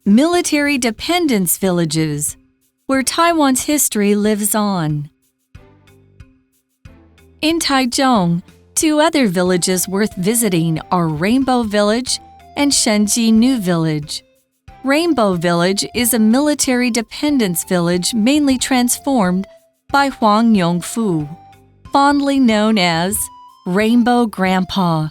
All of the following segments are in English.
military dependence villages, where Taiwan's history lives on. In Taichung, two other villages worth visiting are Rainbow Village and Shenji New Village. Rainbow Village is a military dependence village mainly transformed by Huang Yongfu, fondly known as Rainbow Grandpa.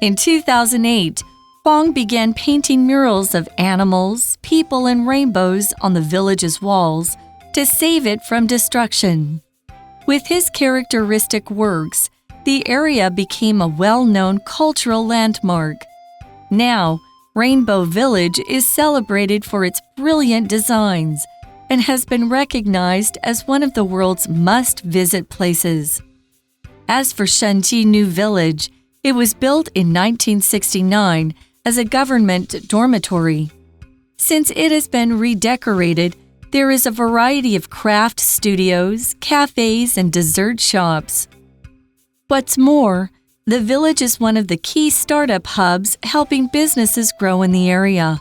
In 2008, Huang began painting murals of animals, people, and rainbows on the village's walls to save it from destruction. With his characteristic works, the area became a well-known cultural landmark. Now, Rainbow Village is celebrated for its brilliant designs and has been recognized as one of the world's must-visit places. As for Shenji New Village, it was built in 1969 as a government dormitory. Since it has been redecorated, there is a variety of craft studios, cafes, and dessert shops. What's more, the village is one of the key startup hubs helping businesses grow in the area,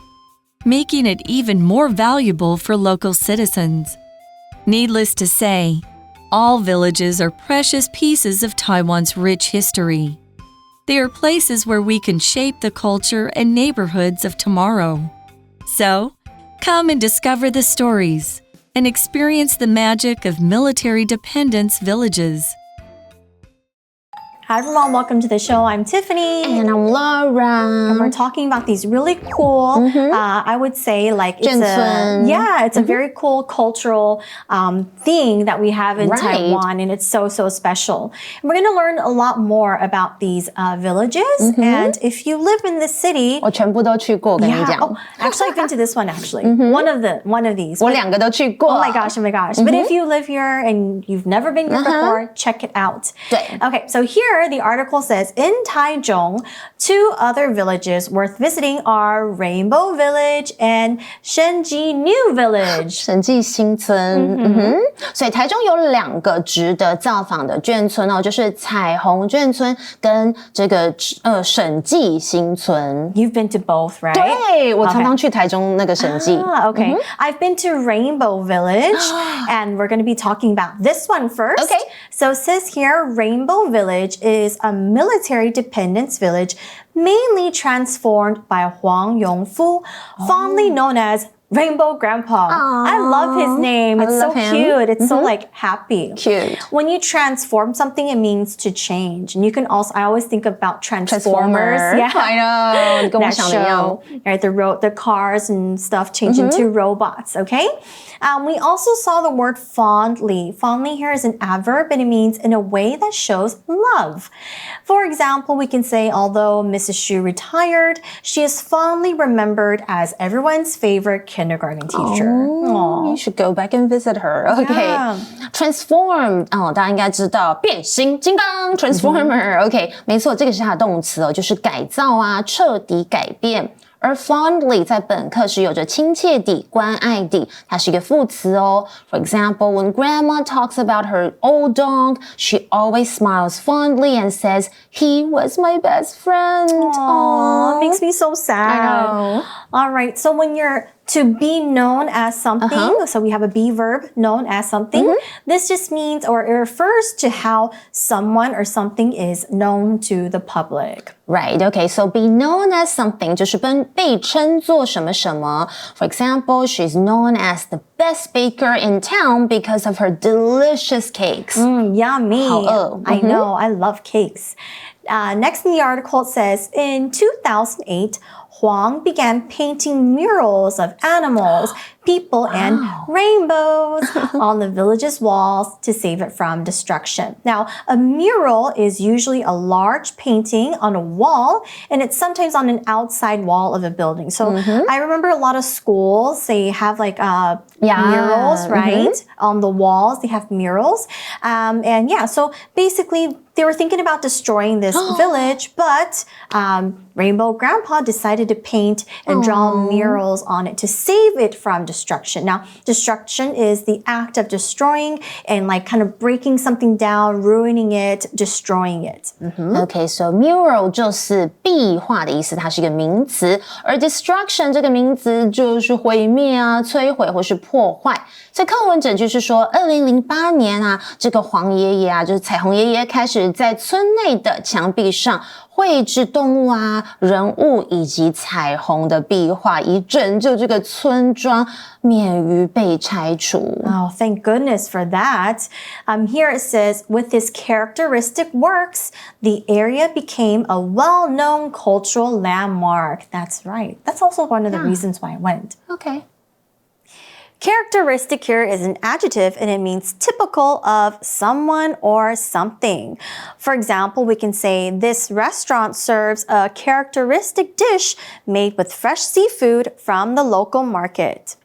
making it even more valuable for local citizens. Needless to say, all villages are precious pieces of Taiwan's rich history. They are places where we can shape the culture and neighborhoods of tomorrow. So, come and discover the stories and experience the magic of military dependence villages. Hi everyone, welcome to the show. I'm Tiffany. And I'm Laura. And we're talking about these really cool, I would say like it's a very cool cultural thing that we have in Taiwan, and it's so special. And we're going to learn a lot more about these villages. And if you live in this city, 我全部都去过，跟你讲。Actually, I've been to this one actually. One of these. 我两个都去过。Oh my gosh. But if you live here and you've never been here before, check it out. 对。Okay, so here the article says, in Taichung, two other villages worth visiting are Rainbow Village and Shenji New Village. 审计新村，所以台中有两个值得造访的眷村哦，就是彩虹眷村跟这个审计新村。You've been to both, right? 对，我常常去台中那个审计。Okay. I've been to Rainbow Village, and we're going to be talking about this one first. Okay. So it says here, Rainbow Village is a military dependence village mainly transformed by Huang Yongfu, fondly known as Rainbow Grandpa. Aww. I love his name. It's so cute. It's so like happy. Cute. When you transform something, it means to change. And you can also, I always think about Transformers. Yeah, I know. 跟我想的一样。Right, the cars and stuff change into robots, okay? We also saw the word fondly. Fondly here is an adverb, and it means in a way that shows love. For example, we can say, although Mrs. Xu retired, she is fondly remembered as everyone's favorite kindergarten teacher. You should go back and visit her. Okay. Yeah. Transform 大家应该知道变形金刚 Transformer. OK， 没错，这个是它的动词哦，就是改造啊，彻底改变。而 fondly 在本课是有着亲切地、关爱地，它是一个副词哦。For example, when Grandma talks about her old dog, she always smiles fondly and says, "He was my best friend." Aww, it makes me so sad. I know. All right, so when you're to be known as something, so we have a be verb, known as something. This just means, or it refers to how someone or something is known to the public. Right, okay, so be known as something 就是被称作什么什么。For example, she's known as the best baker in town because of her delicious cakes. Yummy. 好饿。I know, I love cakes. Next in the article, it says, in 2008, Huang began painting murals of animals, people, and rainbows on the village's walls to save it from destruction. Now, a mural is usually a large painting on a wall, and it's sometimes on an outside wall of a building. So I remember a lot of schools, they have like murals, right? On the walls, they have murals. So basically, they were thinking about destroying this village, but Rainbow Grandpa decided to paint and draw murals on it to save it from destruction. Now, destruction is the act of destroying and like kind of breaking something down, ruining it, destroying it. Okay, so mural 就是壁画的意思，它是一个名词，而 destruction 这个名词就是毁灭啊、摧毁或是破坏。所以课文整句是说，2008年啊，这个黄爷爷啊，就是彩虹爷爷开始在村内的墙壁上绘制动物啊、人物以及彩虹的壁画，以拯救这个村庄免于被拆除。Oh, thank goodness for that. Here it says, with his characteristic works, the area became a well-known cultural landmark. That's right. That's also one of the reasons why I went. Okay. Characteristic here is an adjective and it means typical of someone or something. For example, we can say this restaurant serves a characteristic dish made with fresh seafood from the local market.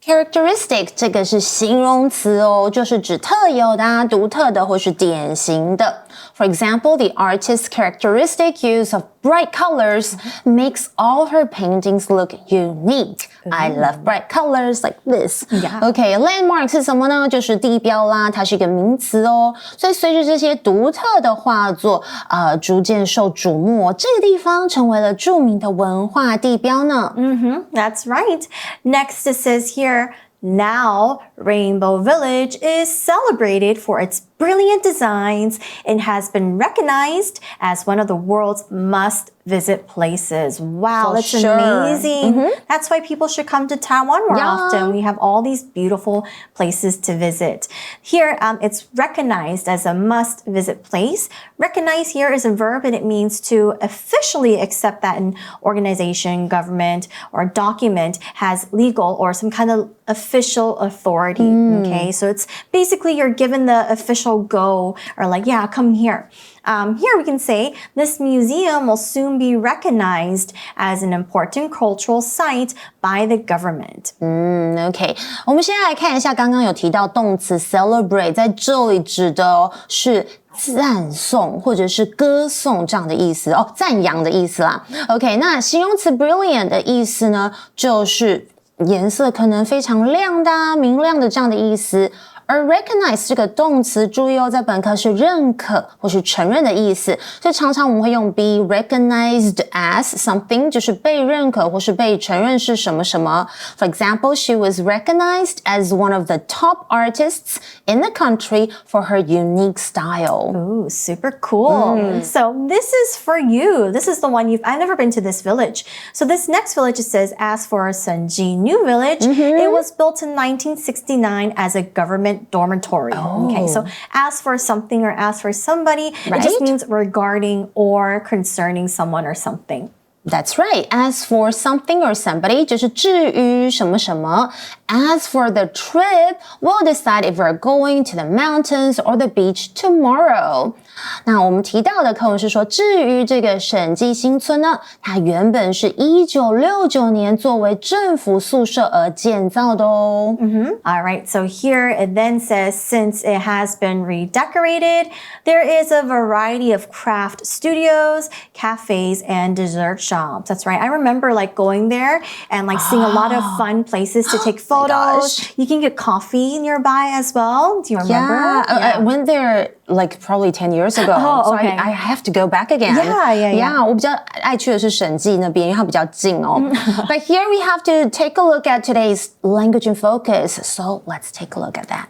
Characteristic 这个是形容词哦，就是指特有的啊、独特的或是典型的。For example, the artist's characteristic use of bright colors makes all her paintings look unique. I love bright colors like this. Okay, landmark 是什么呢？就是地标啦，它是一个名词哦。所以随着这些独特的画作逐渐受瞩目，这个地方成为了著名的文化地标呢。That's right. Next it says here, now Rainbow Village is celebrated for its brilliant designs and has been recognized as one of the world's must-visit places. Wow, that's amazing. That's why people should come to Taiwan more often. We have all these beautiful places to visit. Here, it's recognized as a must-visit place. Recognize here is a verb and it means to officially accept that an organization, government, or document has legal or some kind of official authority. Okay, so it's basically you're given the official go or like, yeah, come here. Here we can say this museum will soon be recognized as an important cultural site by the government. OK， 我们现在来看一下，刚刚有提到动词 celebrate， 在这里指的是赞颂或者是歌颂这样的意思哦，赞扬的意思啦。OK， 那形容词 brilliant 的意思呢，就是颜色可能非常亮的啊、明亮的这样的意思。而 recognize 这个动词，注意哦，在本课是认可或是承认的意思，所以常常我们会用 be recognized as something， 就是被认可或是被承认是什么什么。For example, she was recognized as one of the top artists in the country for her unique style. Ooh, super cool. So this is for you. This is the one I've never been to this village. So this next village, it says, as for Senji New Village, it was built in 1969 as a government dormitory. Okay, so as for something or as for somebody, it just means regarding or concerning someone or something. That's right. As for something or somebody, 就是至于什么什么。As for the trip, we'll decide if we're going to the mountains or the beach tomorrow. 那我们提到的课文是说，至于这个审计新村呢，它原本是1969年作为政府宿舍而建造的哦。All right, so here it then says, since it has been redecorated, there is a variety of craft studios, cafes, and dessert shops. That's right. I remember like going there and like seeing a lot of fun places to take photos. You can get coffee nearby as well. Do you remember? I went there like probably 10 years ago. Oh, okay. So I have to go back again. Yeah. 我比较爱去的是审计那边，因为它比较近哦。But here we have to take a look at today's language and focus. So let's take a look at that.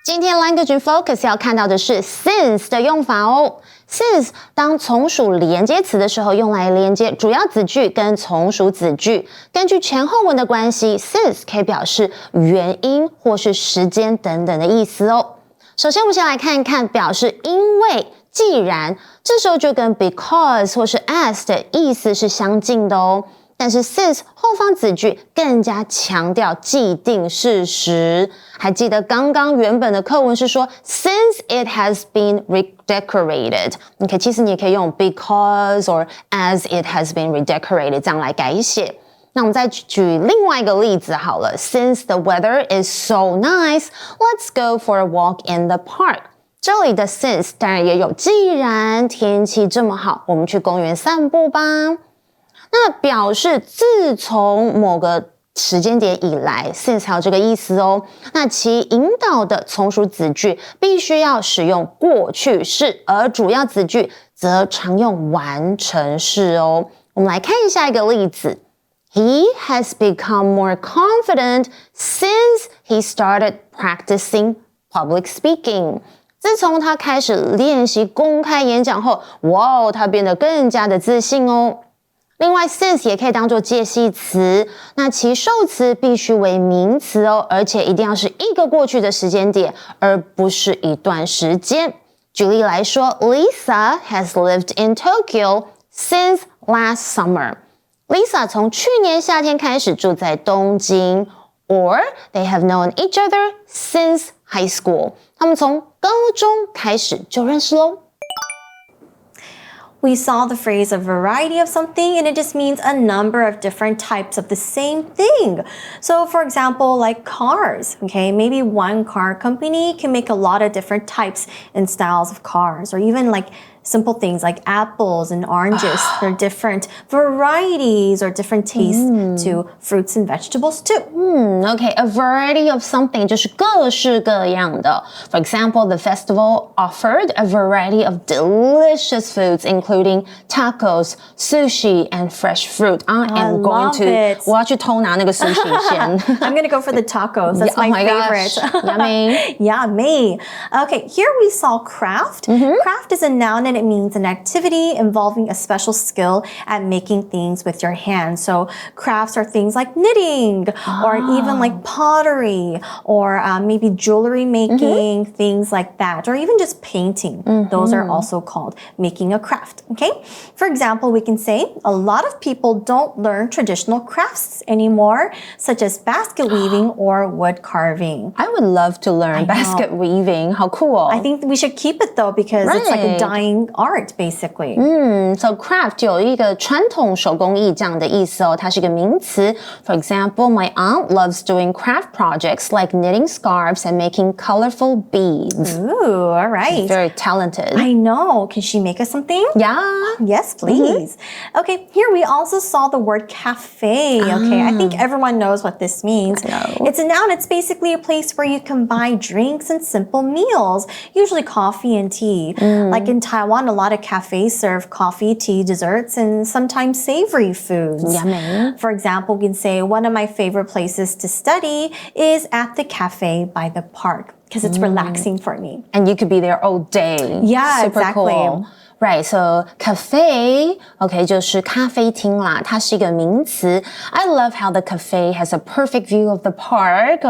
今天 language and focus 要看到的是 since 的用法哦。since 当从属连接词的时候，用来连接主要子句跟从属子句。根据前后文的关系 since 可以表示原因或是时间等等的意思哦。首先我们先来看一看表示因为既然，这时候就跟 because 或是 as 的意思是相近的哦。但是 since 后方子句更加强调既定事实。还记得刚刚原本的课文是说 since it has been redecorated. OK， 其实你也可以用 because or as it has been redecorated 这样来改写。那我们再举另外一个例子好了。Since the weather is so nice, let's go for a walk in the park. 这里的 since 当然也有既然天气这么好，我们去公园散步吧。那表示自从某个时间点以来 since 还有这个意思哦。那其引导的从属子句必须要使用过去式，而主要子句则常用完成式哦。我们来看一下一个例子。He has become more confident since he started practicing public speaking. 自从他开始练习公开演讲后，哇，他变得更加的自信哦。另外 since 也可以当作介系词，那其受词必须为名词哦，而且一定要是一个过去的时间点，而不是一段时间。举例来说 Lisa has lived in Tokyo since last summer. Lisa 从去年夏天开始住在东京 or they have known each other since high school. 他们从高中开始就认识咯。We saw the phrase a variety of something, and it just means a number of different types of the same thing. So for example, like cars, okay, maybe one car company can make a lot of different types and styles of cars, or even like simple things like apples and oranges. They're different varieties or different tastes to fruits and vegetables too. Okay, a variety of something 就是各式各样的。For example, the festival offered a variety of delicious foods, including tacos, sushi, and fresh fruit. I am going to 我要去偷拿那个 sushi 先。I'm going to go for the tacos. That's my favorite. Gosh. Yummy. Yummy. Okay, here we saw craft. Craft is a noun and it means an activity involving a special skill at making things with your hands. So crafts are things like knitting or even like pottery or maybe jewelry making, things like that, or even just painting. Those are also called making a craft, okay? For example, we can say a lot of people don't learn traditional crafts anymore, such as basket weaving or wood carving. I would love to learn basket weaving. 好酷哦。I think we should keep it though because it's like a dying art basically. So craft 有一个传统手工艺这样的意思哦，它是一个名词。For example, my aunt loves doing craft projects like knitting scarves and making colorful beads. Ooh, all right. Very talented. I know. Can she make us something? Yeah. Yes, please. Okay, here we also saw the word cafe. Okay, I think everyone knows what this means. It's a noun. It's basically a place where you can buy drinks and simple meals, usually coffee and tea. Like in Taiwan, a lot of cafes serve coffee, tea, desserts, and sometimes savory foods. Yummy. For example, we can say one of my favorite places to study is at the cafe by the park because it's relaxing for me. And you could be there all day. Yeah, Super exactly. Cool. Right, so cafe, okay, 就是咖啡厅啦，它是一个名词。I love how the cafe has a perfect view of the park,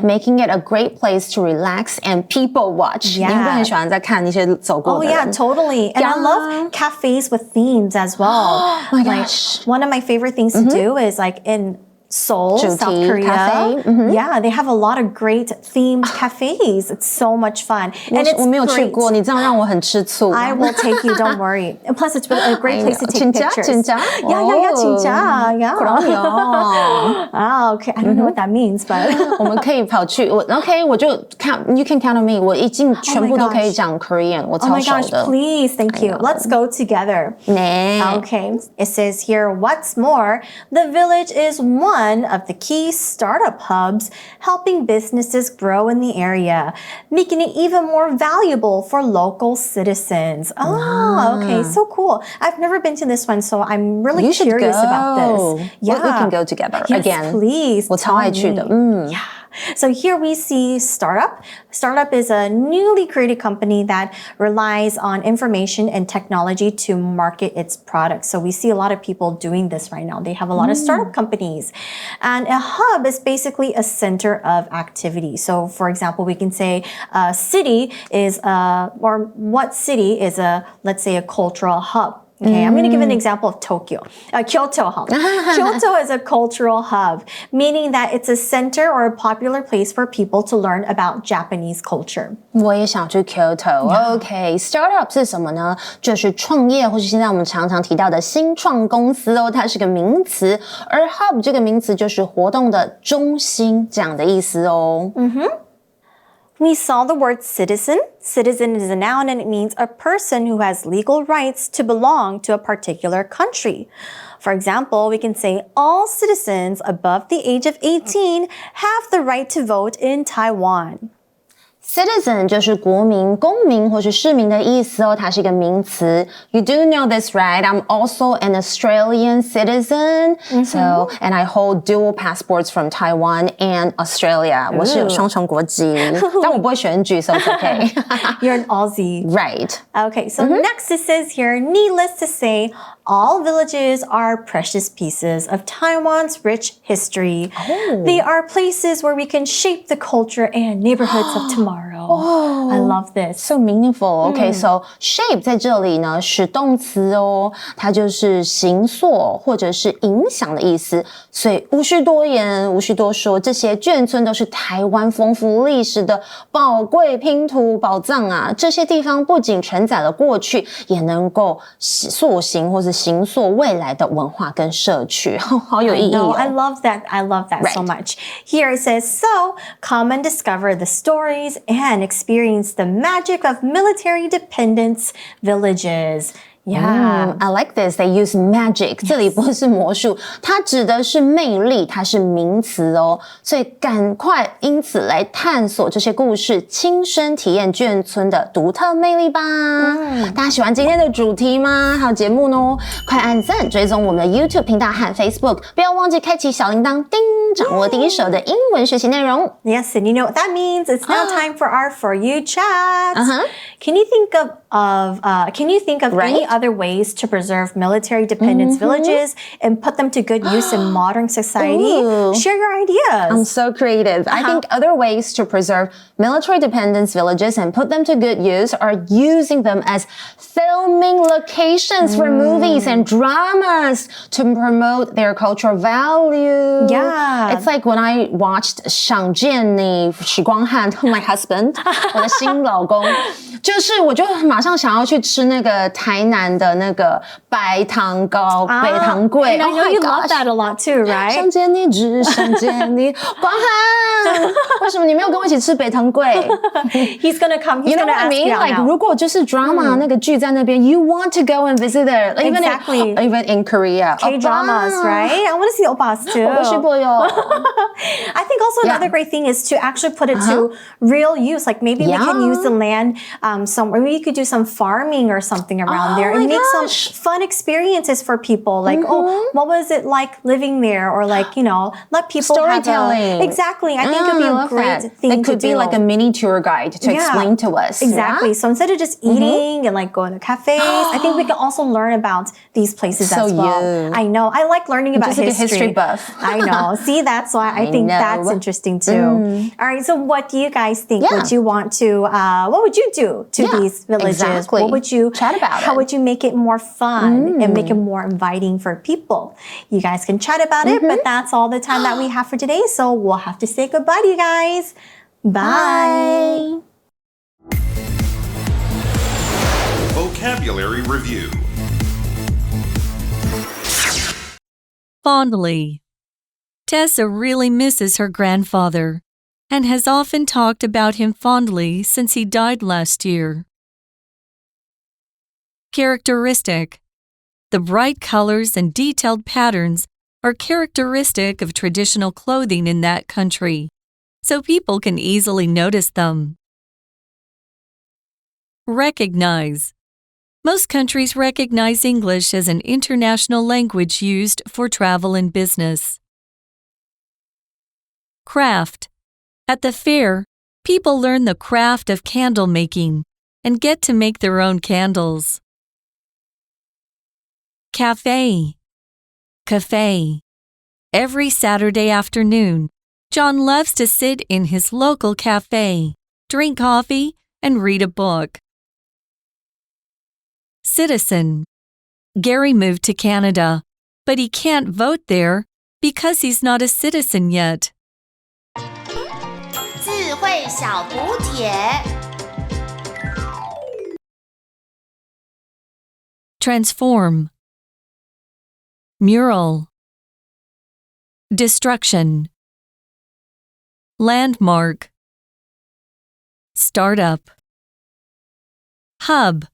making it a great place to relax and people watch. 你会不会很喜欢在看一些走过的人？ Oh yeah, totally. And I love cafes with themes as well. Oh my gosh. One of my favorite things to do is like in Seoul, South Korea. Cafe. Yeah, they have a lot of great themed cafes. It's so much fun. And it's 我没有去过， great. 你这样让我很吃醋。 I will take you, don't worry. And plus, it's a great place to take pictures. 진짜? Yeah, 진짜. Yeah. 그럼요. Okay. I don't know what that means, but 我们可以跑去OK， 我就 you can count on me. 我已经全部都可以讲 Korean， 我 oh 超 my 熟 gosh, 的。 please, thank you. Let's go together. 네. Okay, it says here, what's more, the village is one of the key startup hubs helping businesses grow in the area, making it even more valuable for local citizens. Oh, okay, so cool. I've never been to this one, so I'm really You should curious go. about this. Yeah, we can go together yes, again. Please. 我超爱去的。 Yeah. So here we see startup. Startup is a newly created company that relies on information and technology to market its products. So we see a lot of people doing this right now. They have a lot of startup companies. And a hub is basically a center of activity. So for example, we can say a city is or what city is let's say a cultural hub. Okay, I'm going to give an example of Tokyo. Kyoto hub. Kyoto is a cultural hub, meaning that it's a center or a popular place for people to learn about Japanese culture. 我也想去 Kyoto。OK, startup 是什么呢？就是创业，或是现在我们常常提到的新创公司哦，它是个名词。而 hub 这个名词就是活动的中心这样的意思哦。We saw the word citizen. Citizen is a noun and it means a person who has legal rights to belong to a particular country. For example, we can say all citizens above the age of 18 have the right to vote in Taiwan.Citizen 就是国民、公民或是市民的意思哦，它是一个名词。You do know this, right? I'm also an Australian citizen. So, and I hold dual passports from Taiwan and Australia. 我是有双重国籍，但我不会选举 so it's okay. You're an Aussie. Right. Okay, so next it says here, needless to say, all villages are precious pieces of Taiwan's rich history. They are places where we can shape the culture and neighborhoods of tomorrow.I love this. So meaningful. Okay, so shape 在这里呢是动词哦，它就是形塑或者是影响的意思。所以无需多言，无需多说，这些眷村都是台湾丰富历史的宝贵拼图宝藏啊！这些地方不仅承载了过去，也能够塑形或是形塑未来的文化跟社区，好有意义哦。I love that. I love that so much. Here it says, so come and discover the stories and experience the magic of military dependence villages. Yeah. I like this. They use magic. 这里不是魔术，它指的是魅力，它是名词哦。所以赶快因此来探索这些故事，亲身体验眷村的独特魅力吧。大家喜欢今天的主题吗？还有节目呢？快按赞，追踪我们的 YouTube 频道和 Facebook， 不要忘记开启小铃铛，叮，掌握第一手的英文学习内容。Yes, and you know what that means? It's now time for our For You chat. Can you think of any other ways to preserve military dependence villages and put them to good use in modern society? Share your ideas. I'm so creative. I think other ways to preserve military dependence villages and put them to good use are using them as filming locations for movies and dramas to promote their cultural value. Yeah. It's like when I watched 想见你许光汉 my husband 我的新老公就是我就马上想要去吃那个台南的那个白糖糕北糖粿 And I know you love that a lot too, right? 想见你只想见你光汉为什么你没有跟我一起吃北糖粿 He's gonna come. He's You know gonna what I ask mean? you out Like now. 如果就是 drama 那个剧在那边 you want to go and visit there Exactly. even in Korea K-dramas, right? I want to see oppas too. 我不싶어요 I think also another great thing is to actually put it to real use. Like maybe we can use the land somewhere. Maybe you could do some farming or something around there and make some fun experiences for people. Like, what was it like living there? Or like, you know, let people storytelling. Exactly. I think it would be a great thing to do. It could be like a mini tour guide to explain to us. Exactly. Yeah? So instead of just eating and like going to cafes, I think we can also learn about these places as well. I know. I like learning about history. Just like a history buff. I know. See, that's why I think that's interesting too. All right. So what do you guys think? Would you want to, what would you do to these villages? Exactly. What would you chat about How would you make it more fun and make it more inviting for people? You guys can chat about it, but that's all the time that we have for today. So we'll have to say goodbye to you guys. Bye. Vocabulary Review. Fondly. Tessa really misses her grandfather and has often talked about him fondly since he died last year. Characteristic. The bright colors and detailed patterns are characteristic of traditional clothing in that country, so people can easily notice them. Recognize. Most countries recognize English as an international language used for travel and business. Craft. At the fair, people learn the craft of candle making and get to make their own candles. Cafe. Cafe. Every Saturday afternoon, John loves to sit in his local cafe, drink coffee, and read a book. Citizen. Gary moved to Canada, but he can't vote there because he's not a citizen yet. 智慧小补帖 Transform. Mural. Destruction. Landmark. Startup. Hub.